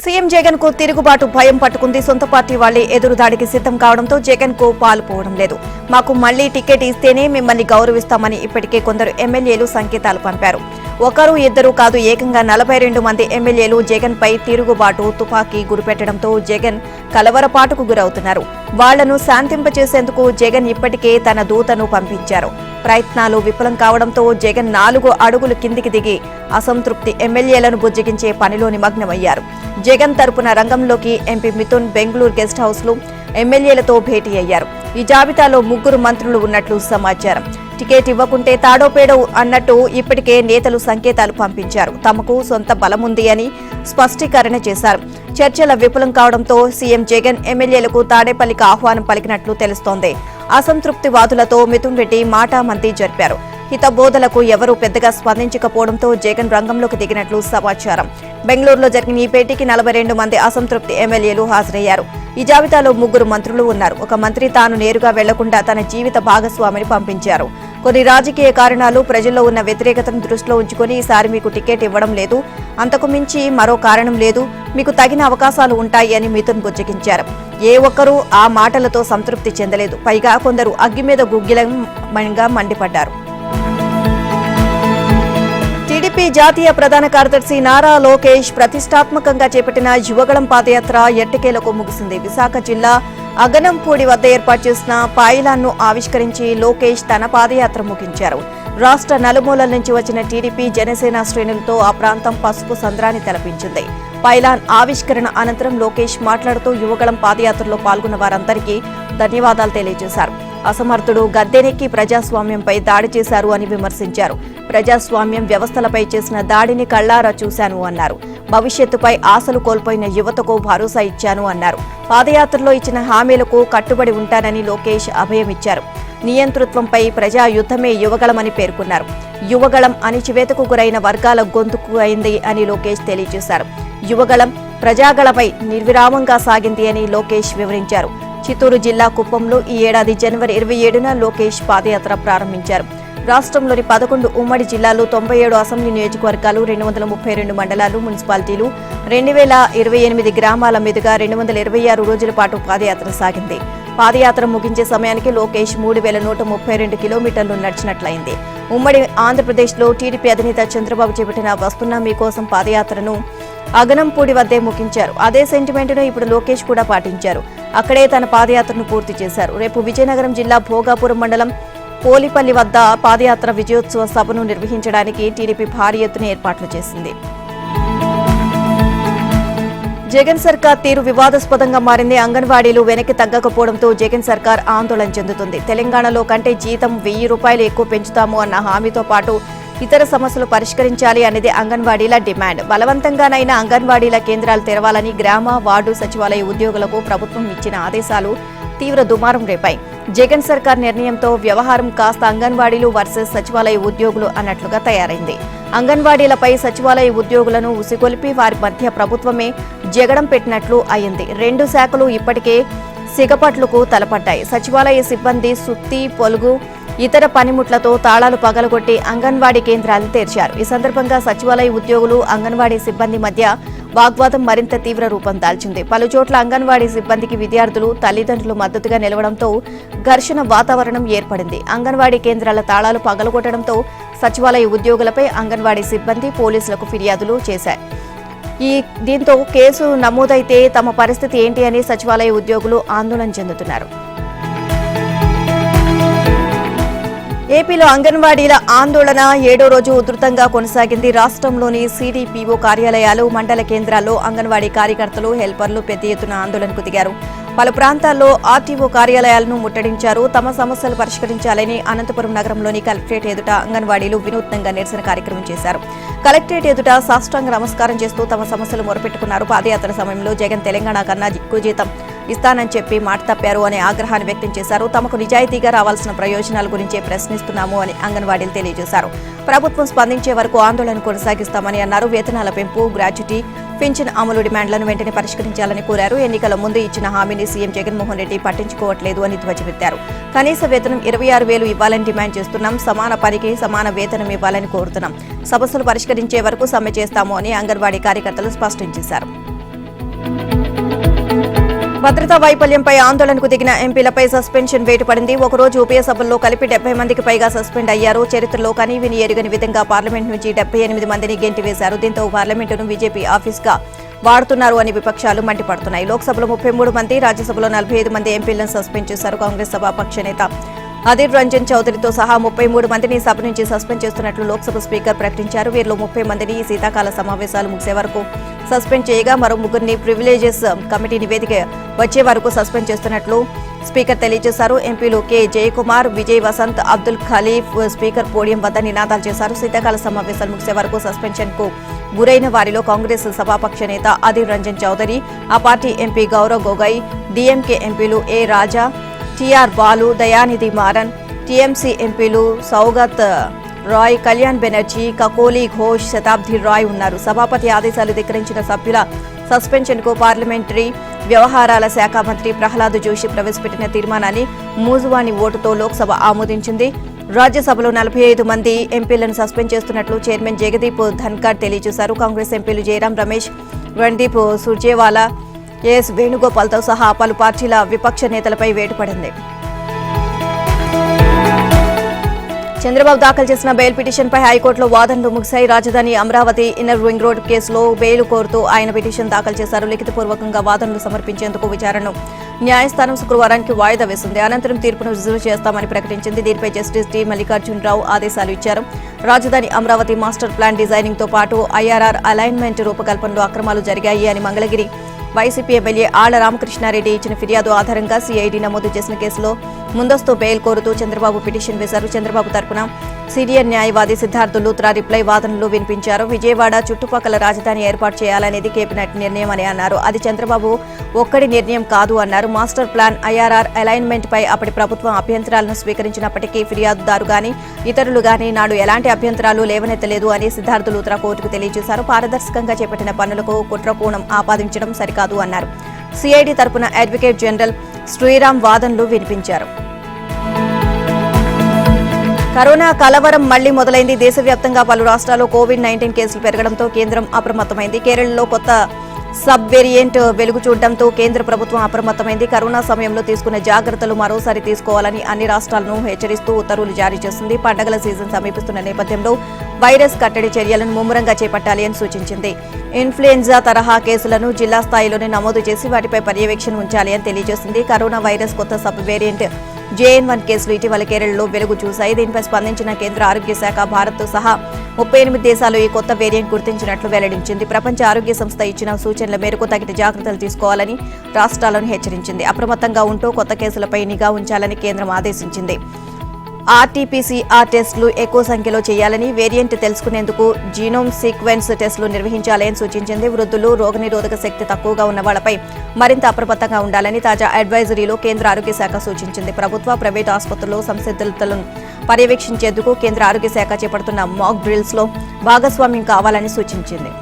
CM Jagan కు తిరుగుబాటు భయం పట్టుకుంది. సొంత పార్టీ వాళ్లే ఎదురుదాడికి సిద్ధం కావడంతో జగన్ కు పాలుపోవడం లేదు. మాకు మళ్లీ టికెట్ ఇస్తేనే మిమ్మల్ని గౌరవిస్తామని ఇప్పటికే కొందరు ఎమ్మెల్యేలు సంకేతాలు పంపారు. ఒకరు ఇద్దరు కాదు, ఏకంగా 42 మంది ఎమ్మెల్యేలు జగన్ పై తిరుగుబాటు తుపాకీ గురిపెట్టడంతో జగన్ కలవరపాటుకు గురవుతున్నారు. వాళ్లను శాంతింపచేసేందుకు జగన్ ఇప్పటికే తన దూతను పంపించారు. ప్రయత్నాలు విఫలం కావడంతో జగన్ 4 అడుగులు కిందికి దిగి అసంతృప్తి ఎమ్మెల్యేలను బుజ్జగించే పనిలో నిమగ్నమయ్యారు. జగన్ తరపున రంగంలోకి MP Mithun Bengaluru guest house లో ఎమ్మెల్యేలతో భేటీ అయ్యారు. ఈ జాబితాలో 3 మంత్రులు ఉన్నట్లు సమాచారం. టికెట్ ఇవ్వకుంటే తాడోపేడో అన్నట్టు ఇప్పటికే నేతలు సంకేతాలు పంపించారు. తమకు సొంత బలముంది అని స్పష్టీకరణ చేశారు. చర్చల విఫలం కావడంతో సీఎం జగన్ ఎమ్మెల్యేలకు తాడేపల్లికి ఆహ్వానం పలికినట్లు తెలుస్తోంది. అసంతృప్తి వాదులతో మిథున్ రెడ్డి మాటామంతి జరిపారు. హితబోధలకు ఎవరూ పెద్దగా స్పందించకపోవడంతో జగన్ రంగంలోకి దిగినట్లు సమాచారం. బెంగళూరులో జరిగిన ఈ భేటీకి 42 మంది అసంతృప్తి ఎమ్మెల్యేలు హాజరయ్యారు. ఈ జాబితాలో 3 మంత్రులు ఉన్నారు. ఒక మంత్రి తాను నేరుగా వెళ్లకుండా తన జీవిత భాగస్వామిని పంపించారు. కొన్ని రాజకీయ కారణాలు, ప్రజల్లో ఉన్న వ్యతిరేకతను దృష్టిలో ఉంచుకుని ఈసారి మీకు టికెట్ ఇవ్వడం లేదు, అంతకు మించి మరో కారణం లేదు, మీకు తగిన అవకాశాలు ఉంటాయి అని మిథున్ బుజ్జగించారు. ఏ ఒక్కరూ ఆ మాటలతో సంతృప్తి చెందలేదు. పైగా కొందరు అగ్గి మీద గుగ్గిలంగా మండిపడ్డారు. టీడీపీ జాతీయ ప్రధాన కార్యదర్శి నారా లోకేష్ ప్రతిష్టాత్మకంగా చేపట్టిన యువగళం పాదయాత్ర ఎట్టకేలకు ముగిసింది. విశాఖ జిల్లా అగనంపూడి వద్ద ఏర్పాటు చేసిన పైలాన్ను ఆవిష్కరించి లోకేష్ తన పాదయాత్ర ముగించారు. రాష్ట్ర నలుమూలల నుంచి వచ్చిన టీడీపీ, జనసేన శ్రేణులతో ఆ ప్రాంతం పసుపు సంద్రాన్ని తలపించింది. పైలాన్ ఆవిష్కరణ అనంతరం లోకేష్ మాట్లాడుతూ యువగళం పాదయాత్రలో పాల్గొన్న వారందరికీ ధన్యవాదాలు తెలియజేశారు. అసమర్థుడు గద్దెనెక్కి ప్రజాస్వామ్యంపై దాడి చేశారు అని విమర్శించారు. ప్రజాస్వామ్యం వ్యవస్థలపై చేసిన దాడిని కళ్లారా చూశాను అన్నారు. భవిష్యత్తుపై ఆశలు కోల్పోయిన యువతకు భరోసా ఇచ్చాను అన్నారు. పాదయాత్రలో ఇచ్చిన హామీలకు కట్టుబడి ఉంటానని లోకేష్ అభయమిచ్చారు. నియంతృత్వంపై ప్రజా యుద్ధమే యువగళమని పేర్కొన్నారు. యువగళం అణిచివేతకు గురైన వర్గాల గొంతుకు అయింది అని లోకేష్ తెలియజేశారు. యువగళం ప్రజాగళపై నిర్విరామంగా సాగింది అని లోకేష్ వివరించారు. చిత్తూరు జిల్లా కుప్పంలో ఈ ఏడాది జనవరి 27న లోకేష్ పాదయాత్ర ప్రారంభించారు. రాష్ట్రంలోని 11 ఉమ్మడి జిల్లాలు, 97 అసెంబ్లీ నియోజకవర్గాలు, 232 మండలాలు, మున్సిపాలిటీలు, 2028 గ్రామాల మీదుగా 226 రోజుల పాటు పాదయాత్ర సాగింది. పాదయాత్ర ముగించే సమయానికి లోకేష్ 3132 కిలోమీటర్లు నడిచినట్లయింది. ఉమ్మడి ఆంధ్రప్రదేశ్లో టీడీపీ అధినేత చంద్రబాబు చేపట్టిన వస్తున్న మీకోసం పాదయాత్రను అగనంపూడి వద్దే ముగించారు. అదే సెంటిమెంట్ను ఇప్పుడు లోకేష్ కూడా పాటించారు. అక్కడే తన పాదయాత్రను పూర్తి చేశారు. రేపు విజయనగరం జిల్లా భోగాపురం మండలం పోలిపల్లి వద్ద పాదయాత్ర విజయోత్సవ సభను నిర్వహించడానికి టీడీపీ భారీ ఎత్తున ఏర్పాట్లు చేసింది. జగన్ సర్కార్ తీరు వివాదాస్పదంగా మారింది. అంగన్వాడీలు వెనక్కి తగ్గకపోవడంతో జగన్ సర్కార్ ఆందోళన చెందుతుంది. తెలంగాణలో కంటే జీతం 1000 రూపాయలు ఎక్కువ పెంచుతాము అన్న హామీతో పాటు ఇతర సమస్యలు పరిష్కరించాలి అనేది అంగన్వాడీల డిమాండ్. బలవంతంగానైనా అంగన్వాడీల కేంద్రాలు తెరవాలని గ్రామ, వార్డు సచివాలయ ఉద్యోగులకు ప్రభుత్వం ఇచ్చిన ఆదేశాలు తీవ్ర దుమారం రేపాయి. జగన్ సర్కార్ నిర్ణయంతో వ్యవహారం కాస్త అంగన్వాడీలు వర్సెస్ సచివాలయ ఉద్యోగులు అన్నట్లుగా తయారైంది. అంగన్వాడీలపై సచివాలయ ఉద్యోగులను ఉసిగొలిపి వారి మధ్య ప్రభుత్వమే జగడం పెట్టినట్లు అయింది. 2 శాఖలు ఇప్పటికే సిగపట్లకు తలపడ్డాయి. సచివాలయ సిబ్బంది సుత్తి, పొలుగు, ఇతర పనిముట్లతో తాళాలు పగలగొట్టి అంగన్వాడీ కేంద్రాలు తెరిచారు. ఈ సందర్భంగా సచివాలయ ఉద్యోగులు, అంగన్వాడీ సిబ్బంది మధ్య వాగ్వాదం మరింత తీవ్ర రూపం దాల్చింది. పలుచోట్ల అంగన్వాడీ సిబ్బందికి విద్యార్థులు, తల్లిదండ్రులు మద్దతుగా నిలవడంతో ఘర్షణ వాతావరణం ఏర్పడింది. అంగన్వాడీ కేంద్రాల తాళాలు పగలగొట్టడంతో సచివాలయ ఉద్యోగులపై అంగన్వాడీ సిబ్బంది, పోలీసులకు ఫిర్యాదులు చేశారు. దీంతో కేసు నమోదైతే తమ పరిస్థితి ఏంటి అని సచివాలయ ఉద్యోగులు ఆందోళన చెందుతున్నారు. ఏపీలో అంగన్వాడీల ఆందోళన 7వ రోజు ఉధృతంగా కొనసాగింది. రాష్ట్రంలోని సిడిపిఓ కార్యాలయాలు, మండల కేంద్రాల్లో అంగన్వాడీ కార్యకర్తలు, హెల్పర్లు పెద్ద ఎత్తున ఆందోళనకు దిగారు. పలు ప్రాంతాల్లో ఆర్టీఓ కార్యాలయాలను ముట్టడించారు. తమ సమస్యలు పరిష్కరించాలని అనంతపురం నగరంలోని కలెక్టరేట్ ఎదుట అంగన్వాడీలు వినూత్నంగా నిరసన కార్యక్రమం చేశారు. కలెక్టరేట్ ఎదుట సాష్టాంగ నమస్కారం చేస్తూ తమ సమస్యలు మొరపెట్టుకున్నారు. పాదయాత్ర సమయంలో జగన్ తెలంగాణ కన్నా ఎక్కువ జీతం ఇస్తానని చెప్పి మాట తప్పారు అనే ఆగ్రహాన్ని వ్యక్తం చేశారు. తమకు నిజాయితీగా రావాల్సిన ప్రయోజనాల గురించే ప్రశ్నిస్తున్నాము అని అంగన్వాడీలు తెలియజేశారు. ప్రభుత్వం స్పందించే వరకు ఆందోళన కొనసాగిస్తామని అన్నారు. వేతనాల పెంపు, గ్రాట్యుటీ, పింఛన్ అమలు డిమాండ్లను వెంటనే పరిష్కరించాలని కోరారు. ఎన్నికల ముందు ఇచ్చిన హామీని సీఎం జగన్మోహన్ రెడ్డి పట్టించుకోవట్లేదు అని ధ్వజమెత్తారు. కనీస వేతనం 26,000 ఇవ్వాలని డిమాండ్ చేస్తున్నాం. సమాన పనికి సమాన వేతనం ఇవ్వాలని కోరుతున్నాం. సమస్యలు పరిష్కరించే వరకు సమ్మె చేస్తాము అని అంగన్వాడీ కార్యకర్తలు స్పష్టం చేశారు. భద్రతా వైఫల్యంపై ఆందోళనకు దిగిన ఎంపీలపై సస్పెన్షన్ వేటు పడింది. ఒకరోజు ఉభయ సభల్లో కలిపి 70 మందికి పైగా సస్పెండ్ అయ్యారు. చరిత్రలో కనీవిని ఎరుగని విధంగా పార్లమెంట్ నుంచి 78 మందిని గెంటివేశారు. దీంతో పార్లమెంటును బీజేపీ ఆఫీస్గా వాడుతున్నారు అని విపక్షాలు మండిపడుతున్నాయి. లోక్సభలో 33 మంది, రాజ్యసభలో 45 మంది ఎంపీలను సస్పెండ్ చేశారు. కాంగ్రెస్ సభాపక్ష నేత అధీర్ రంజన్ చౌదరితో సహా 33 మందిని సభ నుంచి సస్పెండ్ చేస్తున్నట్లు లోక్సభ స్పీకర్ ప్రకటించారు. వీరిలో 30 మందిని ఈ శీతాకాల సమావేశాలు ముగిసే వరకు సస్పెండ్ చేయగా మరో 3 ప్రివిలేజెస్ కమిటీ నివేదిక వచ్చే వరకు సస్పెండ్ చేస్తున్నట్లు స్పీకర్ తెలియజేశారు. ఎంపీలు K Jayakumar, Vijay Vasanth, Abdul Khalif speaker podium వద్ద నినాదాలు చేశారు. శీతాకాల సమావేశాలు ముగిసే వరకు సస్పెన్షన్ కు గురైన వారిలో కాంగ్రెస్ సభాపక్ష నేత అధీర్ రంజన్ చౌదరి, ఆ party MP Gaurav Gogoi, DMK ఎంపీలు ఏ రాజా, టీఆర్ బాలు, దయానిధి మారన్, టీఎంసీ ఎంపీలు సౌగత్ రాయ్, కళ్యాణ్ బెనర్జీ, కకోలి ఘోష్, శతాబ్ది రాయ్ ఉన్నారు. సభాపతి ఆదేశాలు ధిక్కరించిన సభ్యుల సస్పెన్షన్ కు పార్లమెంటరీ వ్యవహారాల శాఖ మంత్రి ప్రహ్లాద్ జోషి ప్రవేశపెట్టిన తీర్మానాన్ని మూజువాణి ఓటుతో లోక్సభ ఆమోదించింది. రాజ్యసభలో 45 మంది ఎంపీలను సస్పెండ్ చేస్తున్నట్లు చైర్మన్ జగదీప్ ధన్కర్ తెలియజేశారు. కాంగ్రెస్ ఎంపీలు జయరాం రమేష్, రణ్దీప్ సుర్జేవాలా, ఏఎస్ వేణుగోపాల్తో సహా పలు పార్టీల విపక్ష నేతలపై వేటు పడింది. చంద్రబాబు దాఖలు చేసిన బెయిల్ పిటిషన్పై హైకోర్టులో వాదనలు ముగిశాయి. రాజధాని అమరావతి ఇన్నర్ రింగ్ రోడ్ కేసులో బెయిల్ కోరుతూ ఆయన పిటిషన్ దాఖలు చేశారు. లిఖితపూర్వకంగా వాదనలు సమర్పించేందుకు విచారణను న్యాయస్థానం శుక్రవారానికి వాయిదా వేసింది. అనంతరం తీర్పును రుజువు చేస్తామని ప్రకటించింది. దీనిపై జస్టిస్ టి మల్లికార్జునరావు ఆదేశాలు ఇచ్చారు. రాజధాని అమరావతి మాస్టర్ ప్లాన్ డిజైనింగ్ తో పాటు ఐఆర్ఆర్ అలైన్మెంట్ రూపకల్పనలో అక్రమాలు జరిగాయి అని మంగళగిరి వైసీపీ ఎమ్మెల్యే ఆళ్ల రామకృష్ణారెడ్డి ఇచ్చిన ఫిర్యాదు ఆధారంగా సిఐడి నమోదు చేసిన కేసులో ముందస్తు బెయిల్ కోరుతూ చంద్రబాబు పిటిషన్ వేశారు. చంద్రబాబు తరపున సీనియర్ న్యాయవాది సిద్ధార్థ లూత్రా రిప్లై వాదనలు వినిపించారు. విజయవాడ చుట్టుపక్కల రాజధాని ఏర్పాటు చేయాలనేది కేబినెట్ నిర్ణయం అని అన్నారు. అది చంద్రబాబు ఒక్కడి నిర్ణయం కాదు అన్నారు. మాస్టర్ ప్లాన్ ఐఆర్ఆర్ అలైన్మెంట్ పై అప్పటి ప్రభుత్వం అభ్యంతరాలను స్వీకరించినప్పటికీ ఫిర్యాదుదారు గాని ఇతరులు గాని నాడు ఎలాంటి అభ్యంతరాలు లేవనెత్తలేదు అని సిద్ధార్థ లూత్రా కోర్టుకు తెలియజేశారు. పారదర్శకంగా చేపట్టిన పనులకు కుట్రకోణం ఆపాదించడం సరికాదు అన్నారు. సిఐడి తరపున అడ్వకేట్ జనరల్ శ్రీరామ్ వాదనలు వినిపించారు. కరోనా కలవరం మళ్లీ మొదలైంది. దేశవ్యాప్తంగా పలు రాష్ట్రాల్లో కోవిడ్-19 కేసులు పెరగడంతో కేంద్రం అప్రమత్తమైంది. కేరళలో కొత్త సబ్ వేరియంట్ వెలుగు చూడడంతో కేంద్ర ప్రభుత్వం అప్రమత్తమైంది. కరోనా సమయంలో తీసుకున్న జాగ్రత్తలు మరోసారి తీసుకోవాలని అన్ని రాష్ట్రాలను హెచ్చరిస్తూ ఉత్తర్వులు జారీ చేసింది. పండగల సీజన్ సమీపిస్తున్న నేపథ్యంలో వైరస్ కట్టడి చర్యలను ముమ్మరంగా చేపట్టాలి అని సూచించింది. ఇన్ఫ్లుయెంజా తరహా కేసులను జిల్లా స్థాయిలోనే నమోదు చేసి వాటిపై పర్యవేక్షణ ఉంచాలి అని తెలియజేసింది. కరోనా వైరస్ కొత్త సబ్ వేరియంట్ JN1 కేసులు ఇటీవల కేరళలో వెలుగు చూశాయి. దీనిపై స్పందించిన కేంద్ర ఆరోగ్య శాఖ భారత్తో సహా 38 దేశాలు ఈ కొత్త వేరియంట్ గుర్తించినట్లు వెల్లడించింది. ప్రపంచ ఆరోగ్య సంస్థ ఇచ్చిన సూచనల మేరకు తగిన జాగ్రత్తలు తీసుకోవాలని రాష్ట్రాలను హెచ్చరించింది. అప్రమత్తంగా ఉంటూ కొత్త కేసులపై నిఘా ఉంచాలని కేంద్రం ఆదేశించింది. RT-PCR టెస్టులు ఎక్కువ సంఖ్యలో చేయాలని, వేరియంట్ తెలుసుకునేందుకు జీనోమ్ సీక్వెన్స్ టెస్టులు నిర్వహించాలని సూచించింది. వృద్ధులు, రోగనిరోధక శక్తి తక్కువగా ఉన్న వాళ్లపై మరింత అప్రమత్తంగా ఉండాలని తాజా అడ్వైజరీలో కేంద్ర ఆరోగ్య శాఖ సూచించింది. ప్రభుత్వ, ప్రైవేటు ఆసుపత్రుల్లో సంసిద్ధతలను పర్యవేక్షించేందుకు కేంద్ర ఆరోగ్య శాఖ చేపడుతున్న మాక్ డ్రిల్స్ లో భాగస్వామ్యం కావాలని సూచించింది.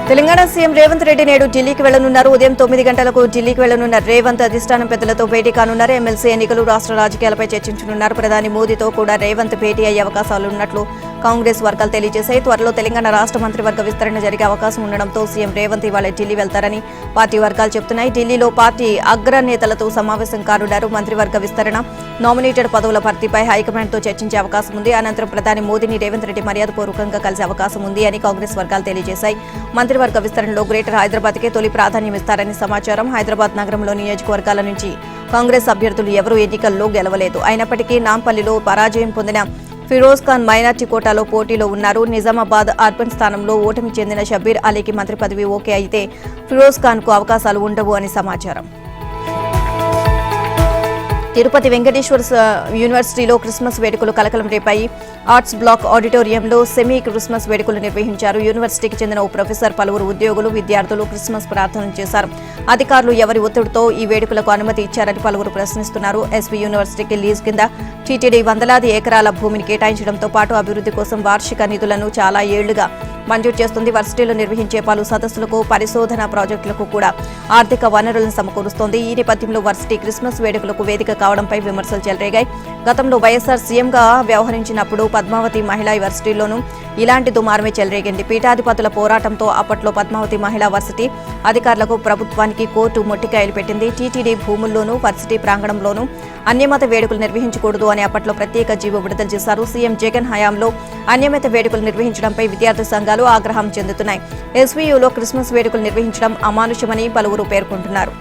తెలంగాణ సీఎం రేవంత్ రెడ్డి నేడు ఢిల్లీకి వెళ్లనున్నారు. ఉదయం 9 గంటలకు ఢిల్లీకి వెళ్లనున్న రేవంత్ అధిష్టానం పెద్దలతో భేటీ కానున్నారు. ఎమ్మెల్సీ ఎన్నికలు, రాష్ట్ర రాజకీయాలపై చర్చించనున్నారు. ప్రధాని మోదీతో కూడా రేవంత్ భేటీ అయ్యే అవకాశాలున్నట్లు కాంగ్రెస్ వర్గాలు తెలియజేశాయి. త్వరలో తెలంగాణ రాష్ట్ర మంత్రివర్గ విస్తరణ జరిగే అవకాశం ఉండడంతో సీఎం రేవంత్ ఇవాళ ఢిల్లీ వెళ్తారని పార్టీ వర్గాలు చెబుతున్నాయి. ఢిల్లీలో పార్టీ అగ్రనేతలతో సమావేశం కానున్నారు. మంత్రివర్గ విస్తరణ, నామినేటెడ్ పదవుల భర్తీపై హైకమాండ్తో చర్చించే అవకాశం ఉంది. అనంతరం ప్రధాని మోదీని రేవంత్ రెడ్డి మర్యాదపూర్వకంగా కలిసే అవకాశం ఉంది అని కాంగ్రెస్ వర్గాలు తెలియజేశాయి. మంత్రివర్గ విస్తరణలో గ్రేటర్ హైదరాబాద్కే తొలి ప్రాధాన్యం ఇస్తారని సమాచారం. హైదరాబాద్ నగరంలోని నియోజకవర్గాల నుంచి కాంగ్రెస్ అభ్యర్థులు ఎవరూ ఎన్నికల్లో గెలవలేదు. అయినప్పటికీ నాంపల్లిలో పరాజయం పొందిన ఫిరోజ్ ఖాన్ మైనార్టీ కోటాలో పోటీలో ఉన్నారు. నిజామాబాద్ అర్బన్ స్థానంలో ఓటమి చెందిన షబ్బీర్ అలీకి మంత్రి పదవి ఓకే అయితే ఫిరోజ్ ఖాన్ కు అవకాశాలు ఉండవు అని సమాచారం. తిరుపతి వెంకటేశ్వర యూనివర్సిటీలో క్రిస్మస్ వేడుకలు కలకలం రేపాయి. ఆర్ట్స్ బ్లాక్ ఆడిటోరియంలో సెమీ క్రిస్మస్ వేడుకలు నిర్వహించారు. యూనివర్సిటీకి చెందిన ఓ ప్రొఫెసర్, పలువురు ఉద్యోగులు, విద్యార్థులు క్రిస్మస్ ప్రార్థనలు చేశారు. అధికారులు ఎవరి ఒత్తిడితో ఈ వేడుకలకు అనుమతి ఇచ్చారని పలువురు ప్రశ్నిస్తున్నారు. ఎస్వీ యూనివర్సిటీకి లీజ్ కింద టీటీడీ వందలాది ఎకరాల భూమిని కేటాయించడంతో పాటు అభివృద్ధి కోసం వార్షిక నిధులను చాలా ఏళ్లుగా మంజూరు చేస్తుంది. వర్సిటీలో నిర్వహించే పలు సదస్సులకు, పరిశోధన ప్రాజెక్టులకు కూడా ఆర్థిక వనరులను సమకూరుస్తోంది. ఈ నేపథ్యంలో వర్సిటీ క్రిస్మస్ వేడుకలకు వేదిక కావడంపై విమర్శలు చెలరేగాయి. గతంలో వైఎస్ఆర్ సీఎంగా వ్యవహరించినప్పుడు పద్మావతి మహిళా యూనివర్సిటీలోనూ ఇలాంటి దుమారమే చెలరేగింది. పీఠాధిపతుల పోరాటంతో అప్పట్లో పద్మావతి మహిళా వర్సిటీ అధికారులకు ప్రభుత్వానికి కోర్టు మొట్టికాయలు పెట్టింది. టీటీడీ భూముల్లోనూ వర్సిటీ ప్రాంగణంలోనూ అన్యమత వేడుకలు నిర్వహించకూడదు అని అప్పట్లో ప్రత్యేక జీవో విడుదల చేశారు. సీఎం జగన్ హయాంలో అన్యమత వేడుకలు నిర్వహించడంపై విద్యార్థి సంఘాలు ఆగ్రహం చెందుతున్నాయి. ఎస్వీయూలో క్రిస్మస్ వేడుకలు నిర్వహించడం అమానుషమని పలువురు పేర్కొంటున్నారు.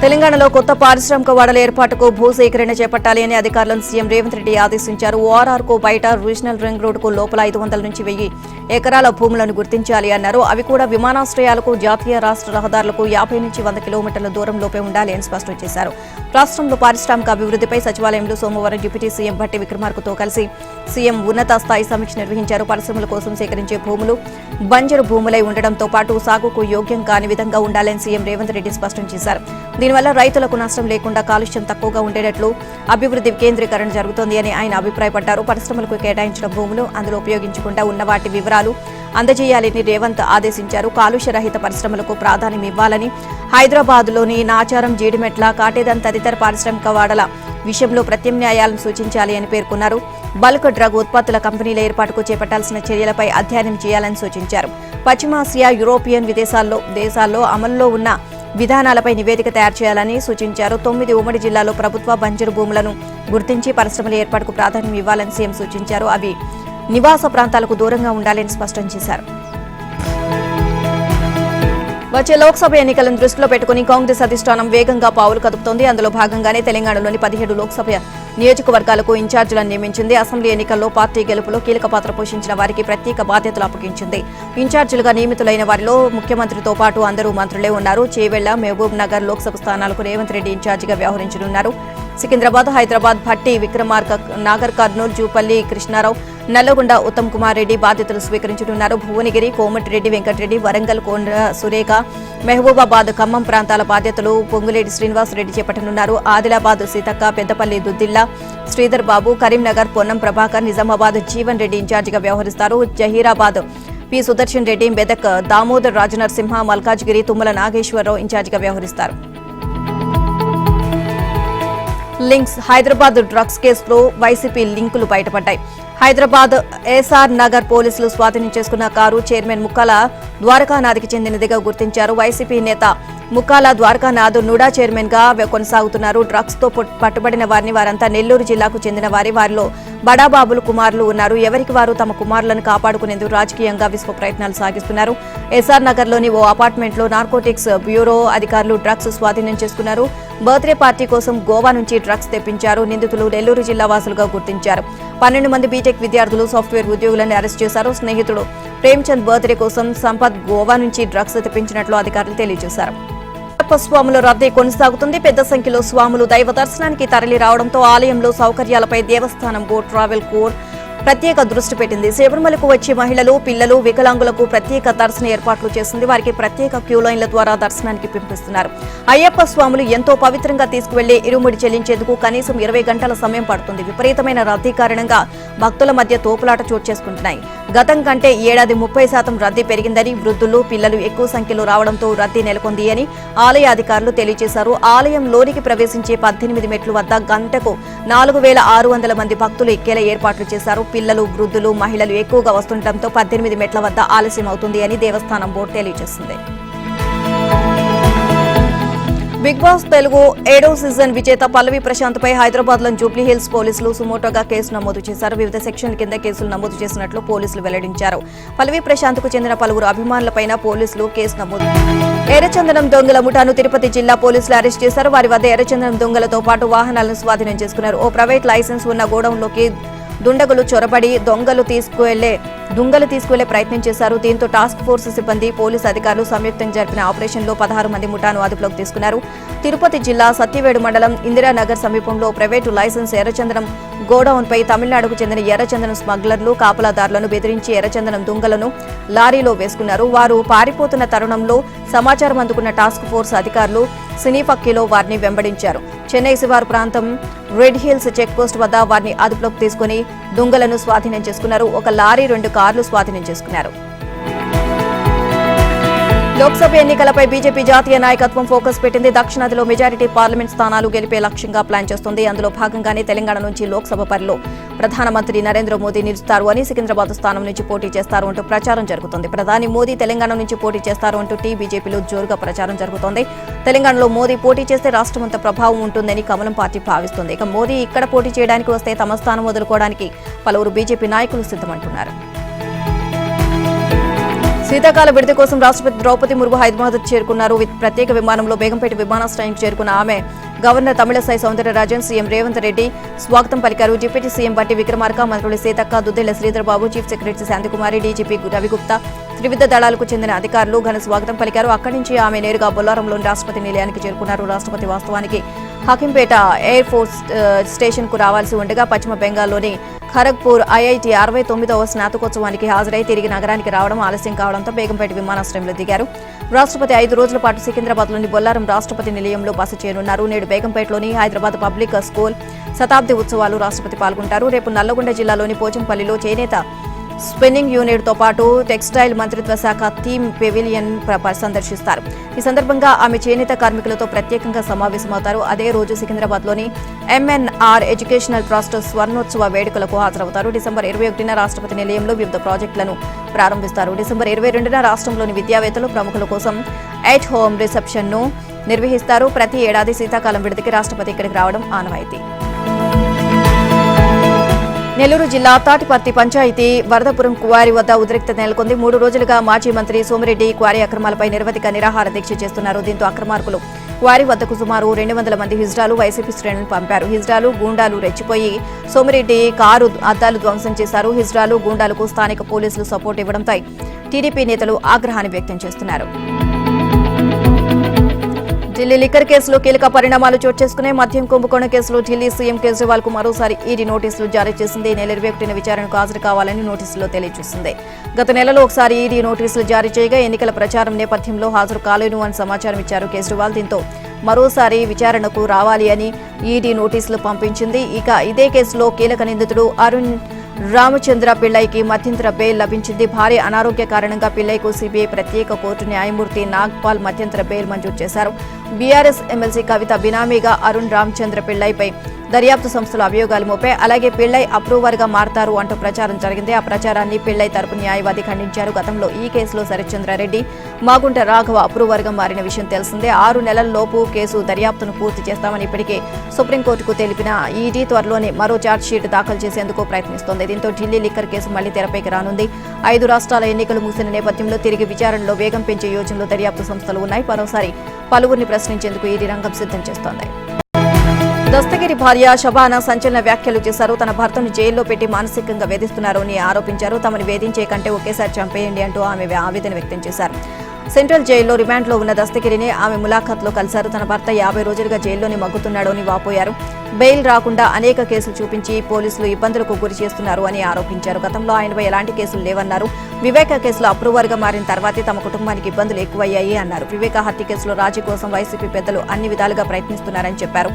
తెలంగాణలో కొత్త పారిశ్రామిక వాడల ఏర్పాటుకు భూసేకరణ చేపట్టాలి అని అధికారులను సీఎం రేవంత్ రెడ్డి ఆదేశించారు. ఓఆర్ఆర్కు బయట రీజనల్ రింగ్ రోడ్డుకు లోపల 500 నుంచి 1000 ఎకరాల భూములను గుర్తించాలి అన్నారు. అవి కూడా విమానాశ్రయాలకు, జాతీయ రాష్ట్ర రహదారులకు 50 నుంచి 100 కిలోమీటర్ల దూరంలోపే ఉండాలి అని స్పష్టం చేశారు. రాష్ట్రంలో పారిశ్రామిక అభివృద్ధిపై సచివాలయంలో సోమవారం డిప్యూటీ సీఎం భట్టి విక్రమార్కతో కలిసి సీఎం ఉన్నత స్థాయి సమీక్ష నిర్వహించారు. పరిశ్రమల కోసం సేకరించే భూములు బంజరు భూములై ఉండడంతో పాటు సాగుకు యోగ్యం కాని విధంగా ఉండాలని సీఎం రేవంత్ రెడ్డి స్పష్టం చేశారు. దీనివల్ల రైతులకు నష్టం లేకుండా కాలుష్యం తక్కువగా ఉండేటట్లు అభివృద్ధి కేంద్రీకరణ జరుగుతోంది అని ఆయన అభిప్రాయపడ్డారు. పరిశ్రమలకు కేటాయించిన భూములు అందులో ఉపయోగించకుండా ఉన్న వాటి వివరాలు అందజేయాలని రేవంత్ ఆదేశించారు. కాలుష్య రహిత పరిశ్రమలకు ప్రాధాన్యం ఇవ్వాలని, హైదరాబాద్లోని నాచారం, జీడిమెట్ల, కాటేదన్ తదితర పారిశ్రామిక వాడల విషయంలో ప్రత్యామ్నాయాలను సూచించాలి అని పేర్కొన్నారు. బల్క్ డ్రగ్ ఉత్పత్తుల కంపెనీల ఏర్పాటుకు చేపట్టాల్సిన చర్యలపై అధ్యయనం చేయాలని సూచించారు. పశ్చిమాసియా, యూరోపియన్ దేశాల్లో అమల్లో ఉన్న విధానాలపై నివేదిక తయారు చేయాలని సూచించారు. 9 ఉమ్మడి జిల్లాలో ప్రభుత్వ బంజరు భూములను గుర్తించి పరిశ్రమల ఏర్పాటుకు ప్రాధాన్యం ఇవ్వాలని సీఎం సూచించారు. అవి నివాస ప్రాంతాలకు దూరంగా ఉండాలని స్పష్టం చేశారు. వచ్చే లోక్సభ ఎన్నికలను దృష్టిలో పెట్టుకుని కాంగ్రెస్ అధిష్టానం వేగంగా పావులు కదుపుతోంది. అందులో భాగంగానే తెలంగాణలోని 17 లోక్సభ నియోజకవర్గాలకు ఇన్ఛార్జీలను నియమించింది. అసెంబ్లీ ఎన్నికల్లో పార్టీ గెలుపులో కీలక పాత్ర పోషించిన వారికి ప్రత్యేక బాధ్యతలు అప్పగించింది. ఇన్ఛార్జీలుగా నియమితులైన వారిలో ముఖ్యమంత్రితో పాటు అందరూ మంత్రులే ఉన్నారు. చేవెళ్ల, మహబూబ్ నగర్ లోక్సభ స్థానాలకు రేవంత్ రెడ్డి ఇన్ఛార్జిగా వ్యవహరించనున్నారు. సికింద్రాబాద్, హైదరాబాద్ భట్టి విక్రమార్క, నాగర్ కర్నూలు, జూపల్లి కృష్ణారావు, నల్లగొండ ఉత్తమ్ కుమార్ రెడ్డి బాధ్యతలు స్వీకరించనున్నారు. భువనగిరి కోమటిరెడ్డి వెంకటరెడ్డి, వరంగల్ కొండ సురేఖ, మహబూబాబాద్ ఖమ్మం ప్రాంతాల బాధ్యతలు పొంగులేటి శ్రీనివాస్ రెడ్డి చేపట్టనున్నారు. ఆదిలాబాద్ సీతక్క, పెద్దపల్లి దుద్దిల్లా శ్రీధర్ బాబు, కరీంనగర్ పొన్నం ప్రభాకర్, నిజామాబాద్ జీవన్ రెడ్డి ఇన్ఛార్జిగా వ్యవహరిస్తారు. జహీరాబాద్ పి సుదర్శన్ రెడ్డి, మెదక్ దామోదర్ రాజనరసింహ, మల్కాజ్గిరి తుమ్మల నాగేశ్వరరావు ఇన్ఛార్జిగా వ్యవహరిస్తారు. లింక్స్ హైదరాబాద్ డ్రగ్స్ కేసులో వైసీపీ లింకులు బయటపడ్డాయి. హైదరాబాద్ ఎస్ఆర్ నగర్ పోలీసులు స్వాధీనం చేసుకున్న కారు చైర్మన్ ముక్కాల ద్వారకానాథ్కి చెందినదిగా గుర్తించారు. వైసీపీ నేత ముక్కాల ద్వారకానాథ్ నుడా చైర్మన్ గా కొనసాగుతున్నారు. డ్రగ్స్ తో పట్టుబడిన వారంతా నెల్లూరు జిల్లాకు చెందిన వారిలో బడాబాబులు కుమారులు ఉన్నారు. ఎవరికి వారు తమ కుమారులను కాపాడుకునేందుకు రాజకీయంగా విశ్వ ప్రయత్నాలు సాగిస్తున్నారు. ఎస్ఆర్ నగర్ లోని ఓ అపార్ట్మెంట్ లో నార్కోటిక్స్ బ్యూరో అధికారులు డ్రగ్స్ స్వాధీనం చేసుకున్నారు. బర్త్డే పార్టీ కోసం గోవా నుంచి డ్రగ్స్ తెప్పించారు. నిందితులు నెల్లూరు జిల్లా వాసులుగా గుర్తించారు. 12 మంది బీటెక్ విద్యార్థులు, సాఫ్ట్వేర్ ఉద్యోగులను అరెస్ట్ చేశారు. స్నేహితుడు ప్రేమ్చంద్ బర్త్డే కోసం సంపత్ గోవా నుంచి డ్రగ్స్ తెప్పించినట్లు అధికారులు తెలియజేశారు. స్వాముల రద్దీ కొనసాగుతుంది. పెద్ద సంఖ్యలో స్వాములు దైవ దర్శనానికి తరలి రావడంతో ఆలయంలో సౌకర్యాలపై దేవస్థానం బోర్డు ట్రావెల్ కోర్ ప్రత్యేక దృష్టి పెట్టింది. శబరిమలకు వచ్చే మహిళలు, పిల్లలు, వికలాంగులకు ప్రత్యేక దర్శన ఏర్పాట్లు చేసింది. వారికి ప్రత్యేక క్యూ లైన్ల ద్వారా దర్శనానికి పంపిస్తున్నారు. అయ్యప్ప స్వాములు ఎంతో పవిత్రంగా తీసుకువెళ్లే ఇరుముడి చెల్లించేందుకు కనీసం 20 గంటల సమయం పడుతుంది. విపరీతమైన రద్దీ కారణంగా భక్తుల మధ్య తోపులాట చోటు చేసుకుంటున్నాయి. గతం కంటే ఈ ఏడాది 30% రద్దీ పెరిగిందని, వృద్ధులు, పిల్లలు ఎక్కువ సంఖ్యలో రావడంతో రద్దీ నెలకొంది అని ఆలయ అధికారులు తెలియజేశారు. ఆలయం లోనికి ప్రవేశించే 18 మెట్లు వద్ద గంటకు 4600 మంది భక్తులు ఎక్కేలా ఏర్పాట్లు చేశారు. పిల్లలు, వృద్ధులు, మహిళలు ఎక్కువగా వస్తుండటంతో 18 మెట్ల వద్ద ఆలస్యం అవుతుంది అని దేవస్థానం బోర్డు తెలియజేసింది. బిగ్ బాస్ తెలుగు 7వ సీజన్ విజేత పల్లవి ప్రశాంత్ పై హైదరాబాద్ లోని జూబ్లీ హిల్స్ పోలీసులు సుమోటోగా కేసు నమోదు చేశారు. వివిధ సెక్షన్ల కింద కేసులు నమోదు చేసినట్లు పోలీసులు వెల్లడించారు. పల్లవి ప్రశాంత్ కు చెందిన పలువురు అభిమానులపైన పోలీసులు కేసు నమోదు. ఎర్రచందనం దొంగల ముఠాను తిరుపతి జిల్లా పోలీసులు అరెస్ట్ చేశారు. వారి వద్ద ఎర్రచందనం దొంగలతో పాటు వాహనాలను స్వాధీనం చేసుకున్నారు. ఓ ప్రైవేట్ లైసెన్స్ ఉన్న గోడౌన్లోకి దుండగులు చొరబడి దొంగలు తీసుకువెళ్లే ప్రయత్నం చేశారు. దీంతో టాస్క్ ఫోర్స్ సిబ్బంది, పోలీసు అధికారులు సంయుక్తంగా జరిపిన ఆపరేషన్లో 16 మంది ముఠాను అదుపులోకి తీసుకున్నారు. తిరుపతి జిల్లా సత్యవేడు మండలం ఇందిరానగర్ సమీపంలో ప్రైవేటు లైసెన్స్ ఎర్రచందనం గోడౌన్పై తమిళనాడుకు చెందిన ఎర్రచందనం స్మగ్లర్లు కాపలాదారులను బెదిరించి ఎర్రచందనం దుంగలను లారీలో వేసుకున్నారు. వారు పారిపోతున్న తరుణంలో సమాచారం అందుకున్న టాస్క్ ఫోర్స్ అధికారులు సినీఫక్కీలో వారిని వెంబడించారు. చెన్నై శివారు ప్రాంతం రెడ్ హిల్స్ చెక్ పోస్ట్ వద్ద వారిని అదుపులోకి తీసుకుని దుంగలను స్వాధీనం చేసుకున్నారు. ఒక లారీ, 2 కార్లు స్వాధీనం చేసుకున్నారు. లోక్సభ ఎన్నికలపై బీజేపీ జాతీయ నాయకత్వం ఫోకస్ పెట్టింది. దక్షిణాదిలో మెజారిటీ పార్లమెంట్ స్థానాలు గెలిపే లక్ష్యంగా ప్లాన్ చేస్తోంది. అందులో భాగంగానే తెలంగాణ నుంచి లోక్సభ పరిలో ప్రధానమంత్రి నరేంద్ర మోదీ నిలుస్తారు అని, సికింద్రాబాద్ స్థానం నుంచి పోటీ చేస్తారు అంటూ ప్రచారం జరుగుతోంది. ప్రధాని మోదీ తెలంగాణ నుంచి పోటీ చేస్తారు అంటూ బీజేపీలో జోరుగా ప్రచారం జరుగుతోంది. తెలంగాణలో మోదీ పోటీ చేస్తే రాష్ట్రమంతా ప్రభావం ఉంటుందని కమలం పార్టీ భావిస్తోంది. ఇక మోదీ ఇక్కడ పోటీ చేయడానికి వస్తే తమ స్థానం వదులుకోవడానికి పలువురు బీజేపీ నాయకులు సిద్ధమంటున్నారు. శీతాకాల విడిది కోసం రాష్ట్రపతి ద్రౌపది ముర్ము హైదరాబాద్ చేరుకున్నారు. ప్రత్యేక విమానంలో బేగంపేట విమానాశ్రయానికి చేరుకున్న ఆమె గవర్నర్ తమిళసై సౌందరరాజన్, సీఎం రేవంత్ రెడ్డి స్వాగతం పలికారు. డిప్యూటీ సీఎం బట్టి విక్రమార్క, మంత్రులు Seethakka, దుద్దేళ్ల Sridhar Babu, chief secretary Santhi Kumari, DGP Ravi Gupta, త్రివిధ దళాలకు చెందిన అధికారులు ఘన స్వాగతం పలికారు. అక్కడి నుంచి ఆమె నేరుగా బొల్లారంలోని రాష్ట్రపతి నిలయానికి చేరుకున్నారు. రాష్ట్రపతి వాస్తవానికి హకింపేట ఎయిర్ ఫోర్స్ స్టేషన్ కు రావాల్సి ఉండగా పశ్చిమ బెంగాల్లోని ఖరగ్పూర్ ఐఐటీ 69వ స్నాతకోత్సవానికి హాజరై తిరిగి నగరానికి రావడం ఆలస్యం కావడంతో బేగంపేట విమానాశ్రయంలో దిగారు. రాష్ట్రపతి 5 రోజుల పాటు సికింద్రాబాద్లోని బొల్లారం రాష్ట్రపతి నిలయంలో బస చేయనున్నారు. నేడు బేగంపేటలోని హైదరాబాద్ పబ్లిక్ స్కూల్ శతాబ్ది ఉత్సవాలు రాష్ట్రపతి పాల్గొంటారు. రేపు నల్లగొండ జిల్లాలోని పోచంపల్లిలో చేనేత స్పిన్నింగ్ యూనిట్ తో పాటు టెక్స్టైల్ మంత్రిత్వ శాఖ థీమ్ పెవిలియన్ సందర్శిస్తారు. ఈ సందర్భంగా ఆమె చేనేత కార్మికులతో ప్రత్యేకంగా సమావేశమవుతారు. అదే రోజు సికింద్రాబాద్లోని ఎంఎన్ఆర్ ఎడ్యుకేషనల్ ట్రస్ట్ స్వర్ణోత్సవ వేడుకలకు హాజరవుతారు. డిసెంబర్ 21న రాష్ట్రపతి నిలయంలో వివిధ ప్రాజెక్టులను ప్రారంభిస్తారు. డిసెంబర్ 22న రాష్ట్రంలోని విద్యావేత్తలు, ప్రముఖుల కోసం ఎట్ హోమ్ రిసెప్షన్ ను నిర్వహిస్తారు. ప్రతి ఏడాది శీతాకాలం విడిదికి రాష్ట్రపతి ఇక్కడికి రావడం ఆనవాయితీ. నెల్లూరు జిల్లా తాటిపర్తి పంచాయతీ వరదపురం క్వారీ వద్ద ఉద్రిక్తత నెలకొంది. 3 రోజులుగా మాజీ మంత్రి సోమిరెడ్డి క్వారీ అక్రమాలపై నిరవధిక నిరాహార దీక్ష చేస్తున్నారు. దీంతో అక్రమార్కులు క్వారీ వద్దకు సుమారు 200 మంది హిజ్రాలు, వైసీపీ శ్రేణులను పంపారు. హిజ్రాలు, గూండాలు రెచ్చిపోయి సోమిరెడ్డి కారు అద్దాలు ధ్వంసం చేశారు. హిజ్రాలు, గూండాలకు స్థానిక పోలీసులు సపోర్ట్ ఇవ్వడంపై టీడీపీ నేతలు ఆగ్రహాన్ని వ్యక్తం చేస్తున్నారు. ఢిల్లీ లిక్కర్ కేసులో కీలక పరిణామాలు చోటు చేసుకునే మద్యం కుంభకోణం కేసులో ఢిల్లీ సీఎం కేజ్రీవాల్ కు మరోసారి ఈడీ నోటీసులు జారీ చేసింది. ఈ నెల 21న విచారణకు హాజరు కావాలని నోటీసులో తెలియజేసింది. గత నెలలో ఒకసారి ఈడీ నోటీసులు జారీ చేయగా ఎన్నికల ప్రచారం నేపథ్యంలో హాజరు కాలేను అని సమాచారం ఇచ్చారు కేజ్రీవాల్. దీంతో మరోసారి విచారణకు రావాలి అని ఈడీ నోటీసులు పంపించింది. ఇక ఇదే కేసులో కీలక నిందితుడు అరుణ్ రామచంద్ర పిళ్లైకి మధ్యంతర బెయిల్ లభించింది. భారీ అనారోగ్య కారణంగా పిళ్లైకు సిబిఐ ప్రత్యేక కోర్టు న్యాయమూర్తి నాగ్పాల్ మధ్యంతర బెయిల్ మంజూరు చేశారు. బీఆర్ఎస్ ఎమ్మెల్సీ కవిత బినామీగా అరుణ్ రామచంద్ర పిళ్లైపై దర్యాప్తు సంస్థలు అభియోగాలు మోపాయి. అలాగే పిళ్లై అప్రూవర్ గా మారతారు అంటూ ప్రచారం జరిగింది. ఆ ప్రచారాన్ని పిళ్లై తరపు న్యాయవాది ఖండించారు. గతంలో ఈ కేసులో శరత్చంద్రారెడ్డి, మాగుంట రాఘవ అప్రూవర్ గా మారిన విషయం తెలిసిందే. 6 నెలల లోపు కేసు దర్యాప్తును పూర్తి చేస్తామని ఇప్పటికే సుప్రీంకోర్టుకు తెలిపిన ఈడీ త్వరలోనే మరో ఛార్జ్షీట్ దాఖలు చేసేందుకు ప్రయత్నిస్తోంది. దీంతో ఢిల్లీ లిక్కర్ కేసు మళ్లీ తెరపైకి రానుంది. 5 రాష్ట్రాల ఎన్నికలు ముగిసిన నేపథ్యంలో తిరిగి విచారణలో వేగం పెంచే యోచనలో దర్యాప్తు సంస్థలు ఉన్నాయి. మరోసారి పలువురిని ప్రశ్నించేందుకు ఈడీ రంగం సిద్ధం చేస్తోంది. దస్తగిరి భార్య షబానా సంచలన వ్యాఖ్యలు చేశారు. తన భర్తను జైల్లో పెట్టి మానసికంగా వేధిస్తున్నారని ఆరోపించారు. తమను వేధించే కంటే ఒకేసారి చంపేయండి అంటూ ఆమె ఆవేదన వ్యక్తం చేశారు. సెంట్రల్ జైల్లో రిమాండ్లో ఉన్న దస్తగిరిని ఆమె ములాఖాత్లో కలిశారు. తన భర్త 50 రోజులుగా జైల్లోనే మగ్గుతున్నాడు అని వాపోయారు. బెయిల్ రాకుండా అనేక కేసులు చూపించి పోలీసులు ఇబ్బందులకు గురి చేస్తున్నారు అని ఆరోపించారు. గతంలో ఆయనపై ఎలాంటి కేసులు లేవన్నారు. వివేక కేసులో అప్రూవర్గా మారిన తర్వాతే తమ కుటుంబానికి ఇబ్బందులు ఎక్కువయ్యాయి అన్నారు. వివేక హత్య కేసులో రాజీ కోసం వైసీపీ పెద్దలు అన్ని విధాలుగా ప్రయత్నిస్తున్నారని చెప్పారు.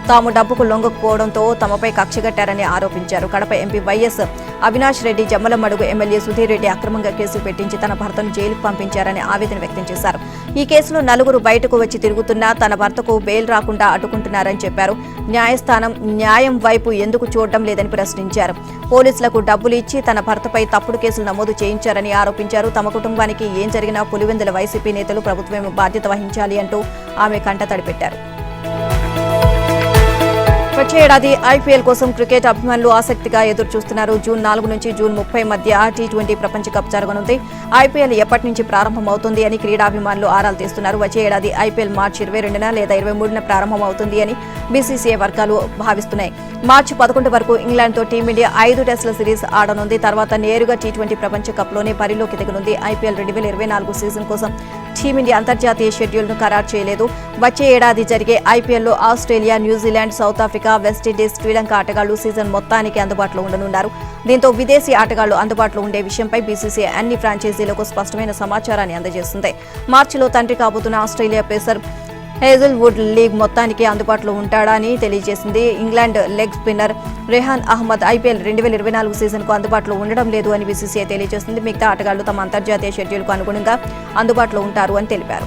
తాము డబ్బుకు లొంగకపోవడంతో తమపై కక్షగట్టారని ఆరోపించారు. Kadapa MP YS Avinash Reddy, Jammalamadugu MLA Sudheer Reddy అక్రమంగా కేసు పెట్టించి తన భర్తను జైలుకు పంపించారని ఆవేదన వ్యక్తం చేశారు. ఈ కేసులో 4 బయటకు వచ్చి తిరుగుతున్నా తన భర్తకు బెయిల్ రాకుండా అడ్డుకుంటున్నారని చెప్పారు. న్యాయస్థానం న్యాయం వైపు ఎందుకు చూడడం లేదని ప్రశ్నించారు. పోలీసులకు డబ్బులు ఇచ్చి తన భర్తపై తప్పుడు కేసులు నమోదు చేయించారని ఆరోపించారు. తమ కుటుంబానికి ఏం జరిగినా పులివెందుల వైసీపీ నేతలు ప్రభుత్వం బాధ్యత వహించాలి అంటూ ఆమె కంటతడి పెట్టారు. వచ్చే ఏడాది ఐపీఎల్ కోసం క్రికెట్ అభిమానులు ఆసక్తిగా ఎదురు చూస్తున్నారు. జూన్ 4 నుంచి జూన్ 30 మధ్య T20 ప్రపంచ కప్ జరగనుంది. ఐపీఎల్ ఎప్పటి నుంచి ప్రారంభమవుతుంది అని క్రీడాభిమానులు ఆరాలు తీస్తున్నారు. వచ్చే ఏడాది ఐపీఎల్ మార్చి 22న లేదా 23న ప్రారంభమవుతుంది అని బీసీసీఐ వర్గాలు భావిస్తున్నాయి. మార్చి 11 వరకు ఇంగ్లాండ్తో టీమిండియా 5 టెస్టుల సిరీస్ ఆడనుంది. తర్వాత నేరుగా T20 ప్రపంచ కప్లోనే బరిలోకి దిగనుంది. ఐపీఎల్ 2024 సీజన్ కోసం టీమిండియా అంతర్జాతీయ షెడ్యూల్ను ఖరారు చేయలేదు. వచ్చే ఏడాది జరిగే ఐపీఎల్లో Australia, New Zealand, south Africa, West Indies, Sri Lanka ఆటగాళ్లు సీజన్ మొత్తానికి అందుబాటులో ఉండనున్నారు. దీంతో విదేశీ ఆటగాళ్లు అందుబాటులో ఉండే విషయంపై బీసీసీఐ అన్ని ఫ్రాంచైజీలకు స్పష్టమైన సమాచారాన్ని అందజేస్తుంది. మార్చిలో తండ్రి కాబోతున్న ఆస్ట్రేలియా పేసర్ హేజల్వుడ్ లీగ్ మొత్తానికి అందుబాటులో ఉంటాడా అని తెలియజేసింది. England leg spinner Rehan Ahmed IPL 2024 సీజన్కు అందుబాటులో ఉండడం లేదు అని బీసీసీఐ తెలియజేసింది. మిగతా ఆటగాళ్లు తమ అంతర్జాతీయ షెడ్యూల్కు అనుగుణంగా అందుబాటులో ఉంటారు అని తెలిపారు.